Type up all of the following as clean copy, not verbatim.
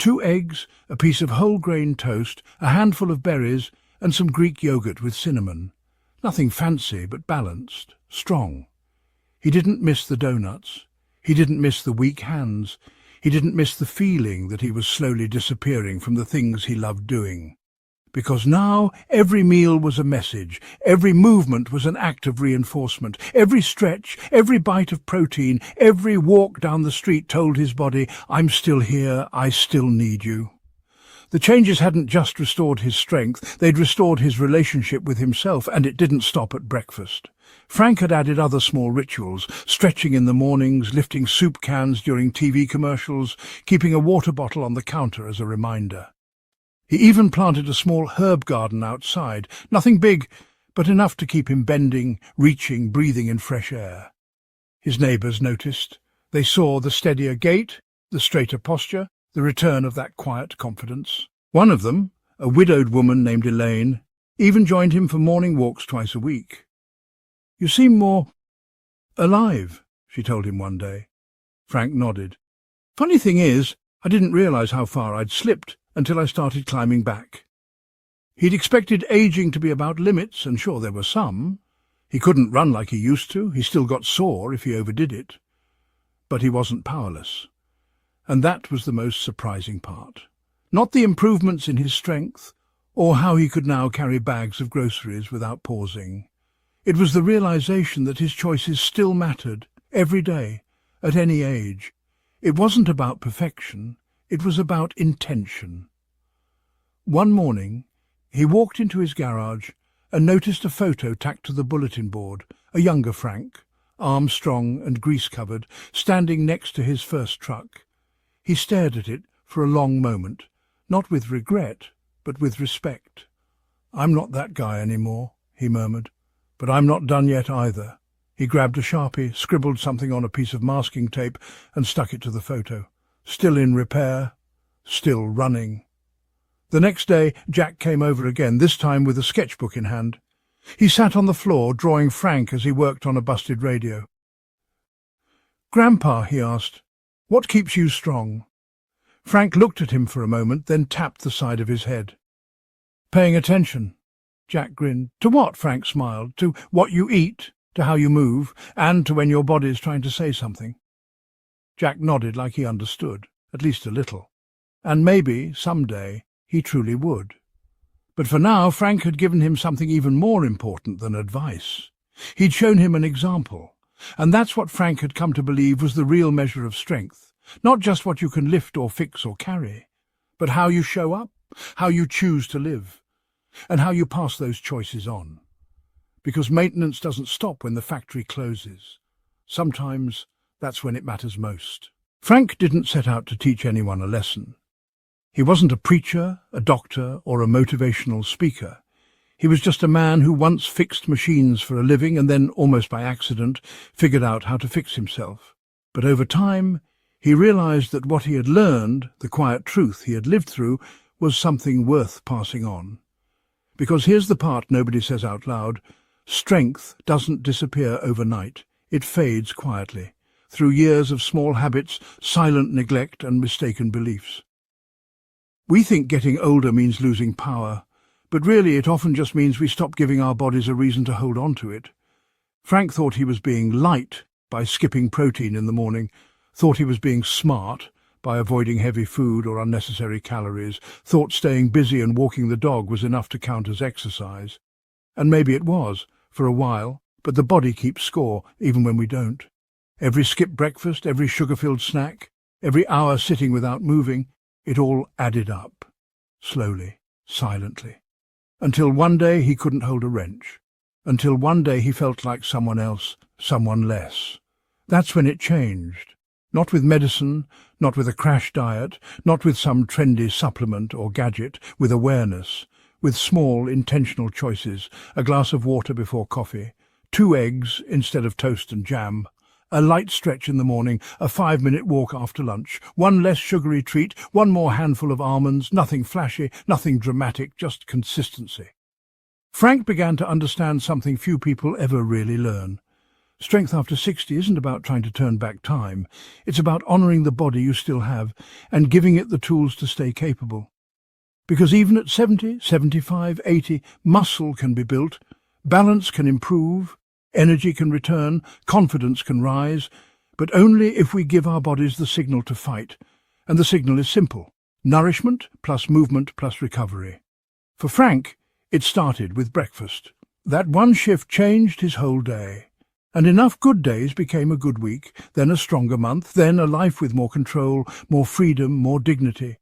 2 eggs, a piece of whole grain toast, a handful of berries, and some Greek yogurt with cinnamon. Nothing fancy, but balanced, strong. He didn't miss the donuts. He didn't miss the weak hands. He didn't miss the feeling that he was slowly disappearing from the things he loved doing. Because now every meal was a message, every movement was an act of reinforcement, every stretch, every bite of protein, every walk down the street told his body, "I'm still here, I still need you." The changes hadn't just restored his strength, they'd restored his relationship with himself, and it didn't stop at breakfast. Frank had added other small rituals, stretching in the mornings, lifting soup cans during TV commercials, keeping a water bottle on the counter as a reminder. He even planted a small herb garden outside, nothing big, but enough to keep him bending, reaching, breathing in fresh air. His neighbours noticed. They saw the steadier gait, the straighter posture, the return of that quiet confidence. One of them, a widowed woman named Elaine, even joined him for morning walks twice a week. "You seem more alive," she told him one day. Frank nodded. "Funny thing is, I didn't realise how far I'd slipped until I started climbing back." He'd expected aging to be about limits, and sure there were some. He couldn't run like he used to, he still got sore if he overdid it. But he wasn't powerless. And that was the most surprising part. Not the improvements in his strength, or how he could now carry bags of groceries without pausing. It was the realization that his choices still mattered, every day, at any age. It wasn't about perfection, it was about intention. One morning, he walked into his garage and noticed a photo tacked to the bulletin board, a younger Frank, arms strong and grease-covered, standing next to his first truck. He stared at it for a long moment, not with regret, but with respect. "I'm not that guy anymore," he murmured, "but I'm not done yet either." He grabbed a Sharpie, scribbled something on a piece of masking tape, and stuck it to the photo. Still in repair, still running. The next day, Jack came over again, this time with a sketchbook in hand. He sat on the floor, drawing Frank as he worked on a busted radio. "Grandpa," he asked, "what keeps you strong?" Frank looked at him for a moment, then tapped the side of his head. "Paying attention." Jack grinned. "To what?" Frank smiled. "To what you eat, to how you move, and to when your body's trying to say something." Jack nodded like he understood, at least a little. And maybe, someday, he truly would. But for now, Frank had given him something even more important than advice. He'd shown him an example, and that's what Frank had come to believe was the real measure of strength. Not just what you can lift or fix or carry, but how you show up, how you choose to live, and how you pass those choices on. Because maintenance doesn't stop when the factory closes. Sometimes that's when it matters most. Frank didn't set out to teach anyone a lesson. He wasn't a preacher, a doctor, or a motivational speaker. He was just a man who once fixed machines for a living and then, almost by accident, figured out how to fix himself. But over time, he realized that what he had learned, the quiet truth he had lived through, was something worth passing on. Because here's the part nobody says out loud: strength doesn't disappear overnight. It fades quietly, through years of small habits, silent neglect, and mistaken beliefs. We think getting older means losing power, but really it often just means we stop giving our bodies a reason to hold on to it. Frank thought he was being light by skipping protein in the morning, thought he was being smart by avoiding heavy food or unnecessary calories, thought staying busy and walking the dog was enough to count as exercise. And maybe it was, for a while, but the body keeps score, even when we don't. Every skipped breakfast, every sugar-filled snack, every hour sitting without moving, it all added up, slowly, silently, until one day he couldn't hold a wrench, until one day he felt like someone else, someone less. That's when it changed. Not with medicine, not with a crash diet, not with some trendy supplement or gadget, with awareness, with small, intentional choices, a glass of water before coffee, 2 eggs instead of toast and jam, a light stretch in the morning, a 5-minute walk after lunch, 1 less sugary treat, 1 more handful of almonds, nothing flashy, nothing dramatic, just consistency. Frank began to understand something few people ever really learn. Strength after 60 isn't about trying to turn back time. It's about honouring the body you still have and giving it the tools to stay capable. Because even at 70, 75, 80, muscle can be built, balance can improve, energy can return, confidence can rise, but only if we give our bodies the signal to fight. And the signal is simple: nourishment plus movement plus recovery. For Frank, it started with breakfast. That one shift changed his whole day. And enough good days became a good week, then a stronger month, then a life with more control, more freedom, more dignity.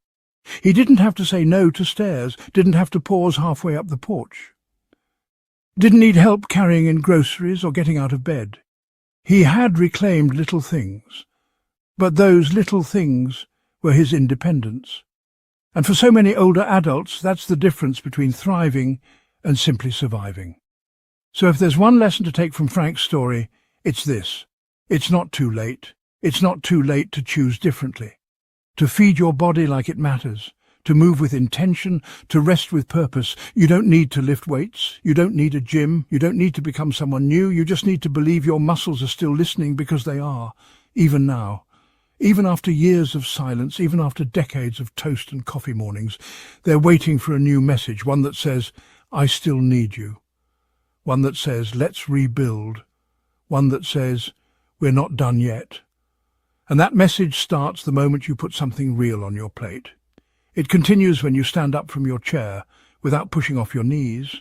He didn't have to say no to stairs, didn't have to pause halfway up the porch. Didn't need help carrying in groceries or getting out of bed. He had reclaimed little things. But those little things were his independence. And for so many older adults, that's the difference between thriving and simply surviving. So if there's one lesson to take from Frank's story, it's this: it's not too late. It's not too late to choose differently, to feed your body like it matters, to move with intention, to rest with purpose. You don't need to lift weights. You don't need a gym. You don't need to become someone new. You just need to believe your muscles are still listening, because they are, even now. Even after years of silence, even after decades of toast and coffee mornings, they're waiting for a new message, one that says, I still need you. One that says, let's rebuild. One that says, we're not done yet. And that message starts the moment you put something real on your plate. It continues when you stand up from your chair without pushing off your knees.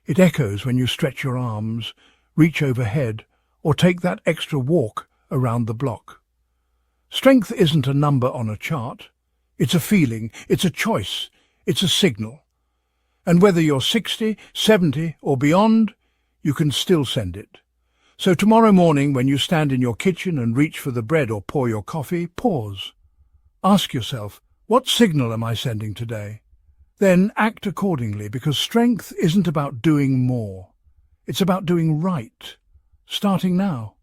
It echoes when you stretch your arms, reach overhead, or take that extra walk around the block. Strength isn't a number on a chart. It's a feeling, it's a choice, it's a signal. And whether you're 60, 70 or beyond, you can still send it. So tomorrow morning, when you stand in your kitchen and reach for the bread or pour your coffee, pause. Ask yourself, what signal am I sending today? Then act accordingly, because strength isn't about doing more. It's about doing right, starting now.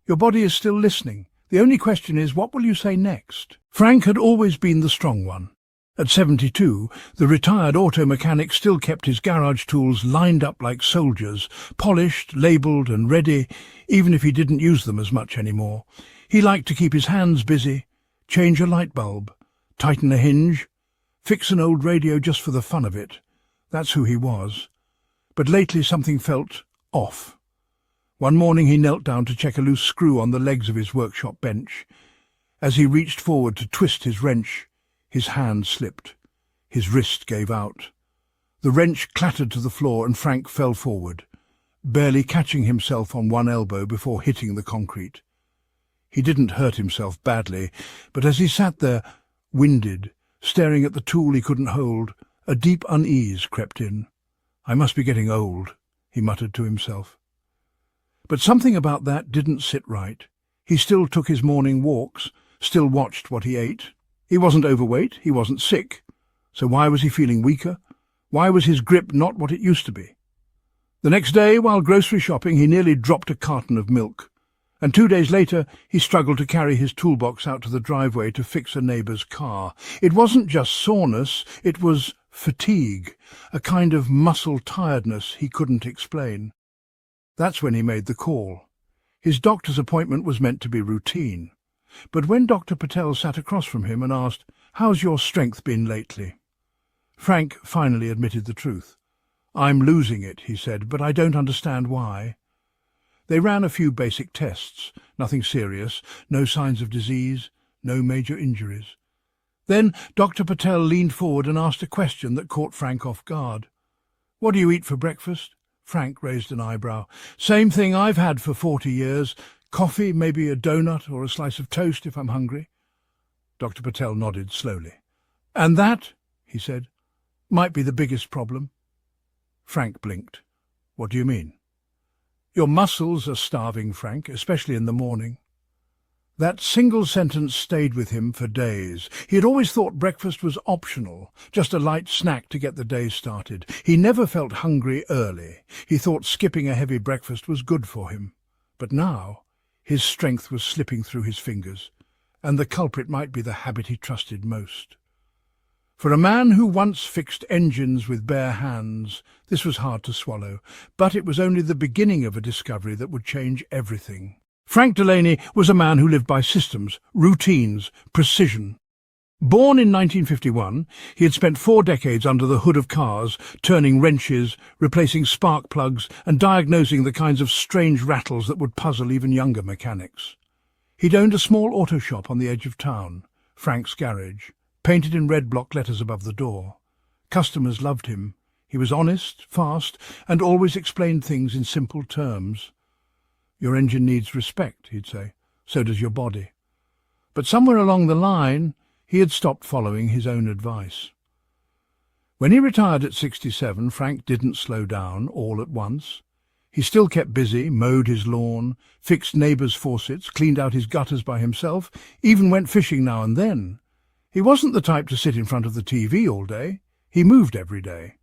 Your body is still listening. The only question is, what will you say next? Frank had always been the strong one. At 72, the retired auto mechanic still kept his garage tools lined up like soldiers, polished, labelled and ready, even if he didn't use them as much anymore. He liked to keep his hands busy, change a light bulb, tighten a hinge, fix an old radio just for the fun of it. That's who he was. But lately something felt off. One morning he knelt down to check a loose screw on the legs of his workshop bench. As he reached forward to twist his wrench, his hand slipped. His wrist gave out. The wrench clattered to the floor and Frank fell forward, barely catching himself on one elbow before hitting the concrete. He didn't hurt himself badly, but as he sat there, winded, staring at the tool he couldn't hold, a deep unease crept in. I must be getting old, he muttered to himself. But something about that didn't sit right. He still took his morning walks, still watched what he ate. He wasn't overweight, he wasn't sick. So why was he feeling weaker? Why was his grip not what it used to be? The next day, while grocery shopping, he nearly dropped a carton of milk. And 2 days later, he struggled to carry his toolbox out to the driveway to fix a neighbour's car. It wasn't just soreness, it was fatigue, a kind of muscle tiredness he couldn't explain. That's when he made the call. His doctor's appointment was meant to be routine. But when Dr. Patel sat across from him and asked, "How's your strength been lately?" Frank finally admitted the truth. "I'm losing it," he said, "but I don't understand why." They ran a few basic tests, nothing serious, no signs of disease, no major injuries. Then Dr. Patel leaned forward and asked a question that caught Frank off guard. "What do you eat for breakfast?" Frank raised an eyebrow. "Same thing I've had for 40 years. Coffee, maybe a donut or a slice of toast if I'm hungry." Dr. Patel nodded slowly. "And that," he said, "might be the biggest problem." Frank blinked. "What do you mean?" "Your muscles are starving, Frank, especially in the morning." That single sentence stayed with him for days. He had always thought breakfast was optional, just a light snack to get the day started. He never felt hungry early. He thought skipping a heavy breakfast was good for him. But now his strength was slipping through his fingers, and the culprit might be the habit he trusted most. For a man who once fixed engines with bare hands, this was hard to swallow, but it was only the beginning of a discovery that would change everything. Frank Delaney was a man who lived by systems, routines, precision. Born in 1951, he had spent 4 decades under the hood of cars, turning wrenches, replacing spark plugs, and diagnosing the kinds of strange rattles that would puzzle even younger mechanics. He'd owned a small auto shop on the edge of town, Frank's Garage, painted in red block letters above the door. Customers loved him. He was honest, fast, and always explained things in simple terms. "Your engine needs respect," he'd say. "So does your body." But somewhere along the line, he had stopped following his own advice. When he retired at 67, Frank didn't slow down all at once. He still kept busy, mowed his lawn, fixed neighbours' faucets, cleaned out his gutters by himself, even went fishing now and then. He wasn't the type to sit in front of the TV all day. He moved every day.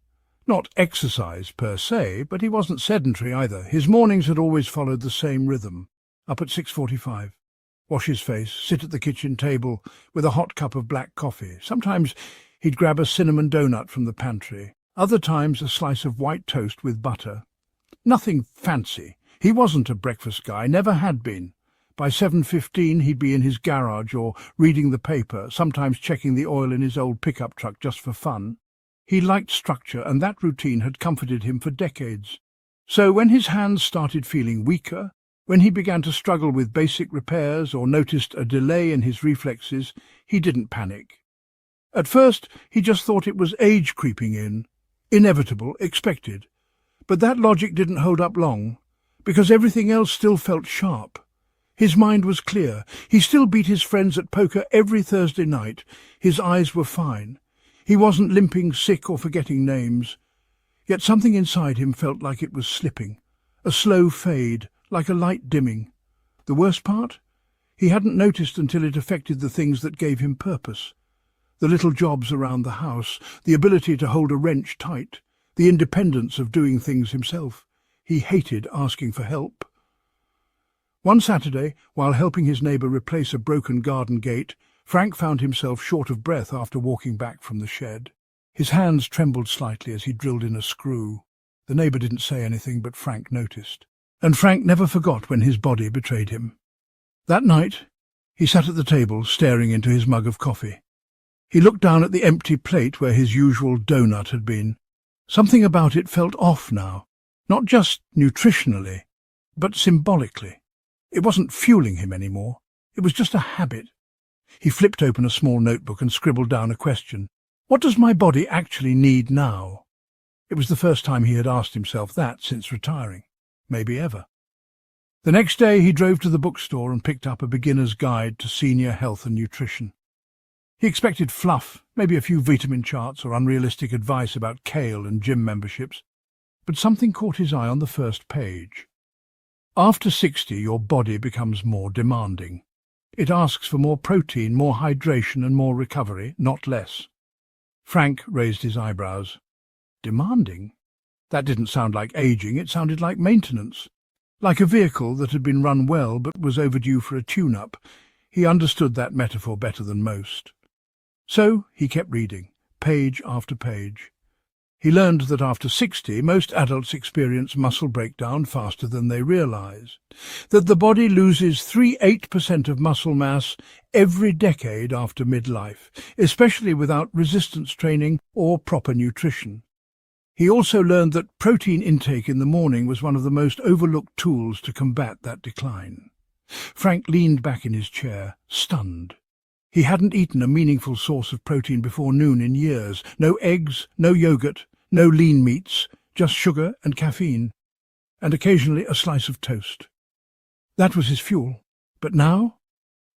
Not exercise per se, but he wasn't sedentary either. His mornings had always followed the same rhythm. Up at 6:45. Wash his face, sit at the kitchen table with a hot cup of black coffee. Sometimes he'd grab a cinnamon donut from the pantry. Other times a slice of white toast with butter. Nothing fancy. He wasn't a breakfast guy, never had been. By 7:15 he'd be in his garage or reading the paper, sometimes checking the oil in his old pickup truck just for fun. He liked structure, and that routine had comforted him for decades. So when his hands started feeling weaker, when he began to struggle with basic repairs or noticed a delay in his reflexes, he didn't panic. At first, he just thought it was age creeping in. Inevitable, expected. But that logic didn't hold up long, because everything else still felt sharp. His mind was clear. He still beat his friends at poker every Thursday night. His eyes were fine. He wasn't limping, sick, or forgetting names. Yet something inside him felt like it was slipping. A slow fade, like a light dimming. The worst part? He hadn't noticed until it affected the things that gave him purpose. The little jobs around the house, the ability to hold a wrench tight, the independence of doing things himself. He hated asking for help. One Saturday, while helping his neighbour replace a broken garden gate, Frank found himself short of breath after walking back from the shed. His hands trembled slightly as he drilled in a screw. The neighbour didn't say anything, but Frank noticed. And Frank never forgot when his body betrayed him. That night, he sat at the table, staring into his mug of coffee. He looked down at the empty plate where his usual donut had been. Something about it felt off now, not just nutritionally, but symbolically. It wasn't fueling him anymore. It was just a habit. He flipped open a small notebook and scribbled down a question. What does my body actually need now? It was the first time he had asked himself that since retiring. Maybe ever. The next day he drove to the bookstore and picked up a beginner's guide to senior health and nutrition. He expected fluff, maybe a few vitamin charts or unrealistic advice about kale and gym memberships, but something caught his eye on the first page. After 60, your body becomes more demanding. It asks for more protein, more hydration and more recovery, not less. Frank raised his eyebrows. Demanding? That didn't sound like aging, it sounded like maintenance. Like a vehicle that had been run well but was overdue for a tune-up. He understood that metaphor better than most. So he kept reading, page after page. He learned that after 60, most adults experience muscle breakdown faster than they realize, that the body loses 3–8% of muscle mass every decade after midlife, especially without resistance training or proper nutrition. He also learned that protein intake in the morning was one of the most overlooked tools to combat that decline. Frank leaned back in his chair, stunned. He hadn't eaten a meaningful source of protein before noon in years. No eggs, no yogurt, no lean meats, just sugar and caffeine, and occasionally a slice of toast. That was his fuel. But now,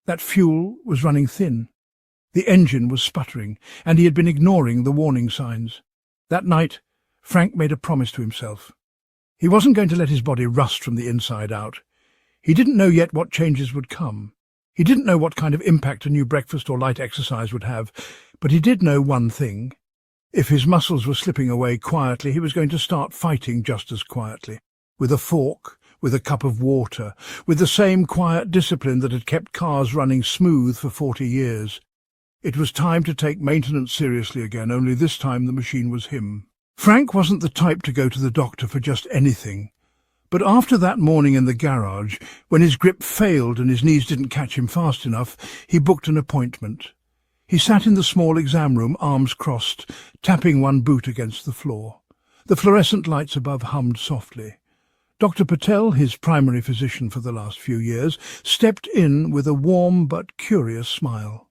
that fuel was running thin. The engine was sputtering, and he had been ignoring the warning signs. That night, Frank made a promise to himself. He wasn't going to let his body rust from the inside out. He didn't know yet what changes would come. He didn't know what kind of impact a new breakfast or light exercise would have, but he did know one thing. If his muscles were slipping away quietly, he was going to start fighting just as quietly, with a fork, with a cup of water, with the same quiet discipline that had kept cars running smooth for 40 years. It was time to take maintenance seriously again, only this time the machine was him. Frank wasn't the type to go to the doctor for just anything. But after that morning in the garage, when his grip failed and his knees didn't catch him fast enough, he booked an appointment. He sat in the small exam room, arms crossed, tapping one boot against the floor. The fluorescent lights above hummed softly. Dr. Patel, his primary physician for the last few years, stepped in with a warm but curious smile.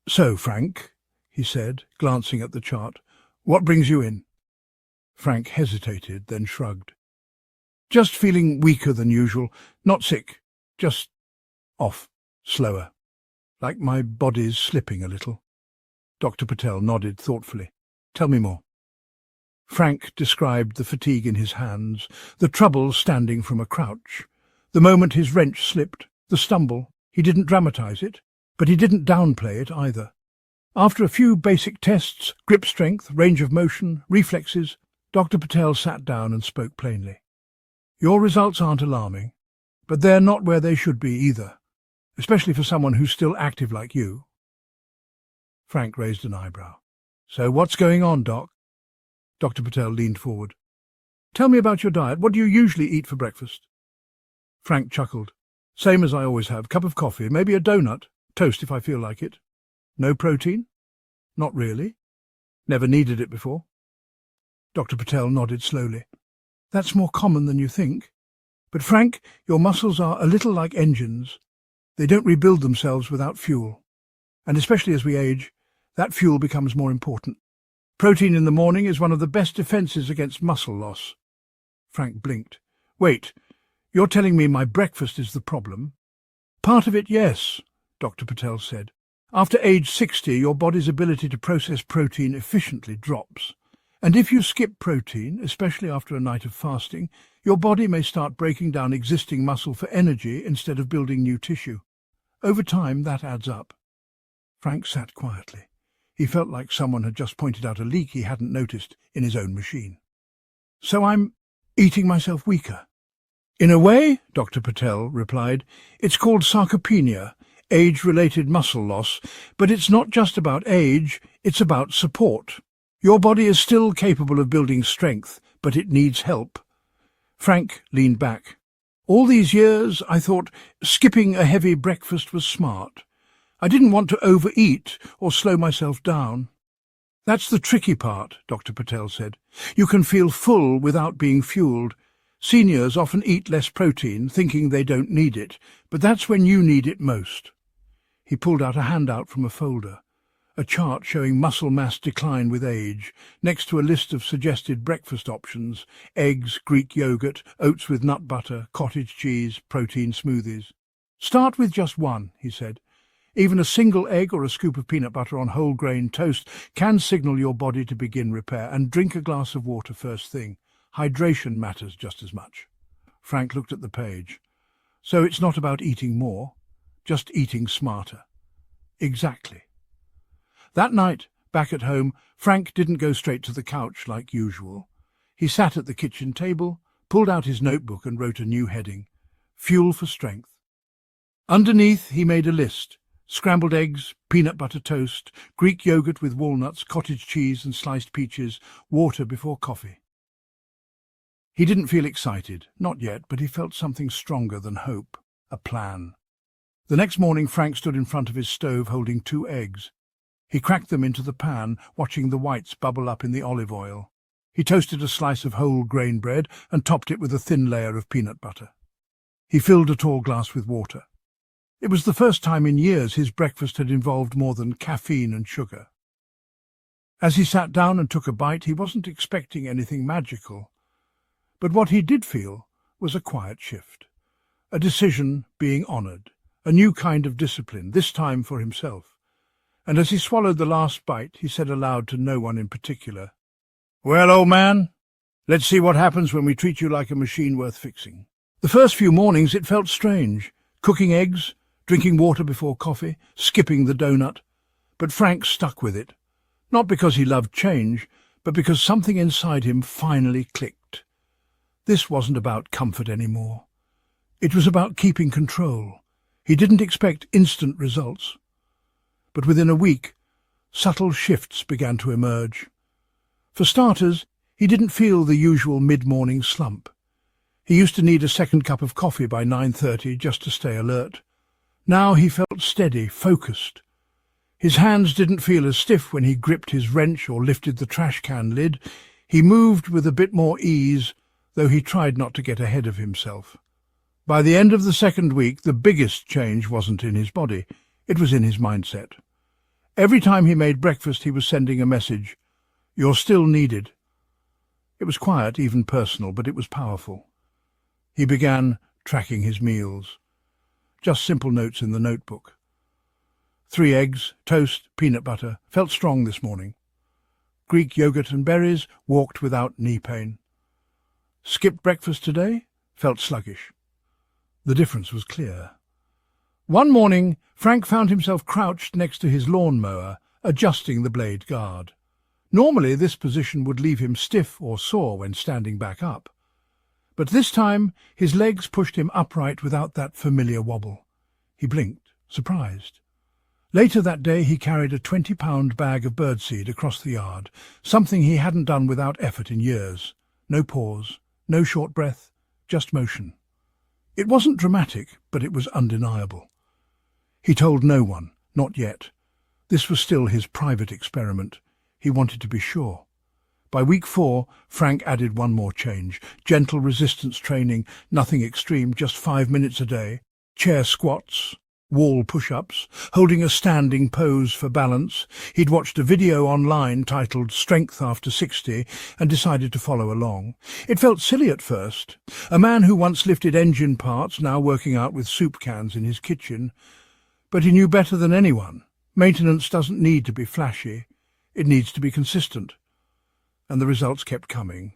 "So, Frank," he said, glancing at the chart, "what brings you in?" Frank hesitated, then shrugged. "Just feeling weaker than usual. Not sick. Just off. Slower. Like my body's slipping a little." Dr. Patel nodded thoughtfully. "Tell me more." Frank described the fatigue in his hands, the trouble standing from a crouch, the moment his wrench slipped, the stumble. He didn't dramatize it, but he didn't downplay it either. After a few basic tests, grip strength, range of motion, reflexes, Dr. Patel sat down and spoke plainly. "Your results aren't alarming, but they're not where they should be either, especially for someone who's still active like you." Frank raised an eyebrow. "So what's going on, Doc?" Dr. Patel leaned forward. "Tell me about your diet. What do you usually eat for breakfast?" Frank chuckled. "Same as I always have. Cup of coffee, maybe a donut, toast if I feel like it." "No protein?" "Not really. Never needed it before." Dr. Patel nodded slowly. "That's more common than you think. But Frank, your muscles are a little like engines. They don't rebuild themselves without fuel. And especially as we age, that fuel becomes more important. Protein in the morning is one of the best defenses against muscle loss." Frank blinked. "Wait, you're telling me my breakfast is the problem?" "Part of it, yes," Dr. Patel said. "After age 60, your body's ability to process protein efficiently drops. And if you skip protein, especially after a night of fasting, your body may start breaking down existing muscle for energy instead of building new tissue. Over time, that adds up." Frank sat quietly. He felt like someone had just pointed out a leak he hadn't noticed in his own machine. "So I'm eating myself weaker?" "In a way," Dr. Patel replied. "It's called sarcopenia, age-related muscle loss, but it's not just about age, it's about support. Your body is still capable of building strength, but it needs help." Frank leaned back. "All these years, I thought skipping a heavy breakfast was smart. I didn't want to overeat or slow myself down." "That's the tricky part," Dr. Patel said. "You can feel full without being fueled. Seniors often eat less protein, thinking they don't need it, but that's when you need it most." He pulled out a handout from a folder, a chart showing muscle mass decline with age, next to a list of suggested breakfast options: eggs, Greek yogurt, oats with nut butter, cottage cheese, protein smoothies. "Start with just one," he said. "Even a single egg or a scoop of peanut butter on whole grain toast can signal your body to begin repair, and drink a glass of water first thing. Hydration matters just as much." Frank looked at the page. "So it's not about eating more, just eating smarter." "Exactly." That night, back at home, Frank didn't go straight to the couch like usual. He sat at the kitchen table, pulled out his notebook and wrote a new heading: Fuel for Strength. Underneath he made a list: scrambled eggs, peanut butter toast, Greek yogurt with walnuts, cottage cheese and sliced peaches, water before coffee. He didn't feel excited, not yet, but he felt something stronger than hope, a plan. The next morning Frank stood in front of his stove holding 2 eggs. He cracked them into the pan, watching the whites bubble up in the olive oil. He toasted a slice of whole grain bread and topped it with a thin layer of peanut butter. He filled a tall glass with water. It was the first time in years his breakfast had involved more than caffeine and sugar. As he sat down and took a bite, he wasn't expecting anything magical. But what he did feel was a quiet shift, a decision being honoured, a new kind of discipline, this time for himself. And as he swallowed the last bite, he said aloud to no one in particular, "Well, old man, let's see what happens when we treat you like a machine worth fixing." The first few mornings it felt strange, cooking eggs, drinking water before coffee, skipping the donut. But Frank stuck with it, not because he loved change, but because something inside him finally clicked. This wasn't about comfort anymore. It was about keeping control. He didn't expect instant results. But within a week, subtle shifts began to emerge. For starters, he didn't feel the usual mid-morning slump. He used to need a second cup of coffee by 9:30 just to stay alert. Now he felt steady, focused. His hands didn't feel as stiff when he gripped his wrench or lifted the trash can lid. He moved with a bit more ease, though he tried not to get ahead of himself. By the end of the second week, the biggest change wasn't in his body, it was in his mindset. Every time he made breakfast, he was sending a message: "You're still needed." It was quiet, even personal, but it was powerful. He began tracking his meals. Just simple notes in the notebook. 3 eggs, toast, peanut butter. Felt strong this morning. Greek yogurt and berries. Walked without knee pain. Skipped breakfast today. Felt sluggish. The difference was clear. One morning, Frank found himself crouched next to his lawnmower, adjusting the blade guard. Normally, this position would leave him stiff or sore when standing back up. But this time, his legs pushed him upright without that familiar wobble. He blinked, surprised. Later that day, he carried a 20-pound bag of birdseed across the yard, something he hadn't done without effort in years. No pause, no short breath, just motion. It wasn't dramatic, but it was undeniable. He told no one, not yet. This was still his private experiment. He wanted to be sure. By week 4, Frank added one more change. Gentle resistance training, nothing extreme, just 5 minutes a day. Chair squats, wall push-ups, holding a standing pose for balance. He'd watched a video online titled "Strength After 60" and decided to follow along. It felt silly at first. A man who once lifted engine parts, now working out with soup cans in his kitchen. But he knew better than anyone. Maintenance doesn't need to be flashy. It needs to be consistent. And the results kept coming.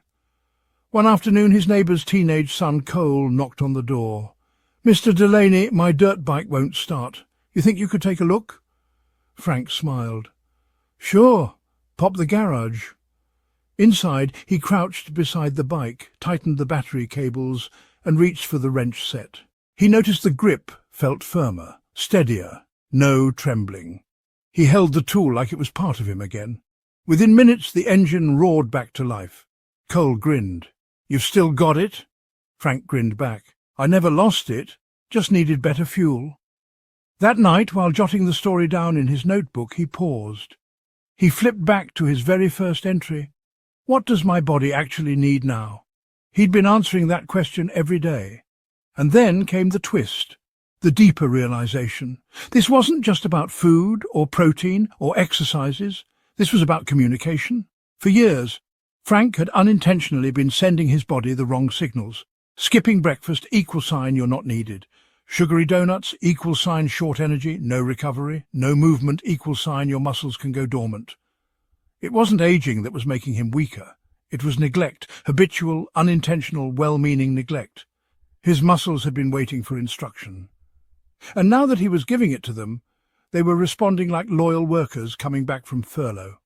One afternoon, his neighbour's teenage son, Cole, knocked on the door. "Mr. Delaney, my dirt bike won't start. You think you could take a look?" Frank smiled. "Sure, pop the garage." Inside, he crouched beside the bike, tightened the battery cables, and reached for the wrench set. He noticed the grip felt firmer, steadier, no trembling. He held the tool like it was part of him again. Within minutes, the engine roared back to life. Cole grinned. "You've still got it?" Frank grinned back. "I never lost it, just needed better fuel." That night, while jotting the story down in his notebook, he paused. He flipped back to his very first entry. What does my body actually need now? He'd been answering that question every day. And then came the twist, the deeper realization. This wasn't just about food or protein or exercises. This was about communication. For years, Frank had unintentionally been sending his body the wrong signals. Skipping breakfast, equal sign you're not needed. Sugary donuts, equal sign short energy, no recovery. No movement, equal sign your muscles can go dormant. It wasn't aging that was making him weaker. It was neglect, habitual, unintentional, well-meaning neglect. His muscles had been waiting for instruction. And now that he was giving it to them, they were responding like loyal workers coming back from furlough.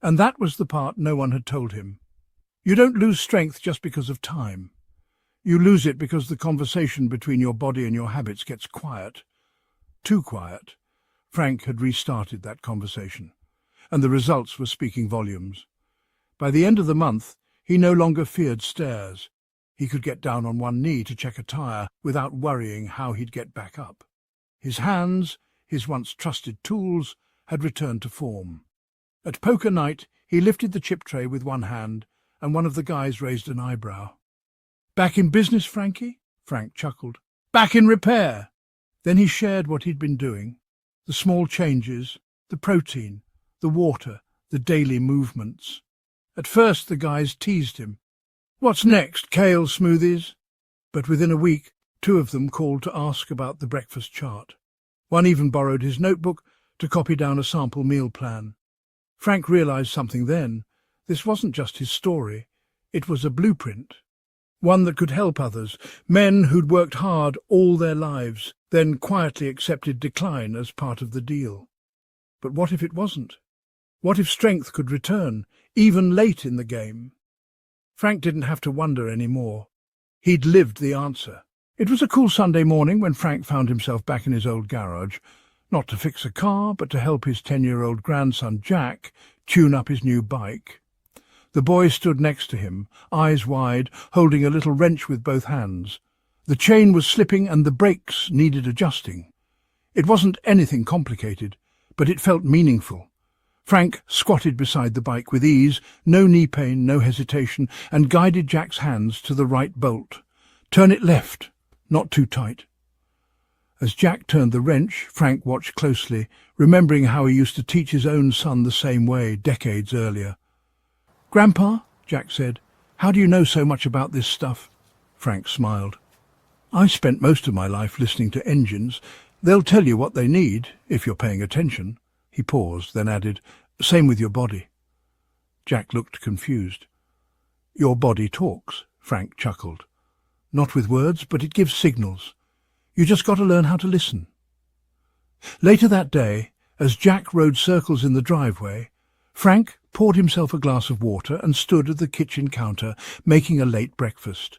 And that was the part no one had told him. You don't lose strength just because of time. You lose it because the conversation between your body and your habits gets quiet. Too quiet. Frank had restarted that conversation, and the results were speaking volumes. By the end of the month, he no longer feared stairs. He could get down on one knee to check a tire without worrying how he'd get back up. His hands, his once trusted tools, had returned to form. At poker night, he lifted the chip tray with one hand, and one of the guys raised an eyebrow. "Back in business, Frankie?" Frank chuckled. "Back in repair." Then he shared what he'd been doing, the small changes, the protein, the water, the daily movements. At first the guys teased him. "What's next, kale smoothies?" But within a week, 2 of them called to ask about the breakfast chart. One even borrowed his notebook to copy down a sample meal plan. Frank realized something then. This wasn't just his story. It was a blueprint. One that could help others, men who'd worked hard all their lives, then quietly accepted decline as part of the deal. But what if it wasn't? What if strength could return, even late in the game? Frank didn't have to wonder anymore. He'd lived the answer. It was a cool Sunday morning when Frank found himself back in his old garage. Not to fix a car, but to help his 10-year-old grandson Jack tune up his new bike. The boy stood next to him, eyes wide, holding a little wrench with both hands. The chain was slipping and the brakes needed adjusting. It wasn't anything complicated, but it felt meaningful. Frank squatted beside the bike with ease, no knee pain, no hesitation, and guided Jack's hands to the right bolt. "Turn it left, not too tight." As Jack turned the wrench, Frank watched closely, remembering how he used to teach his own son the same way decades earlier. "Grandpa," Jack said, "how do you know so much about this stuff?" Frank smiled. "I spent most of my life listening to engines. They'll tell you what they need, if you're paying attention." He paused, then added, "Same with your body." Jack looked confused. "Your body talks," Frank chuckled. "Not with words, but it gives signals. You just got to learn how to listen." Later that day, as Jack rode circles in the driveway, Frank poured himself a glass of water and stood at the kitchen counter making a late breakfast.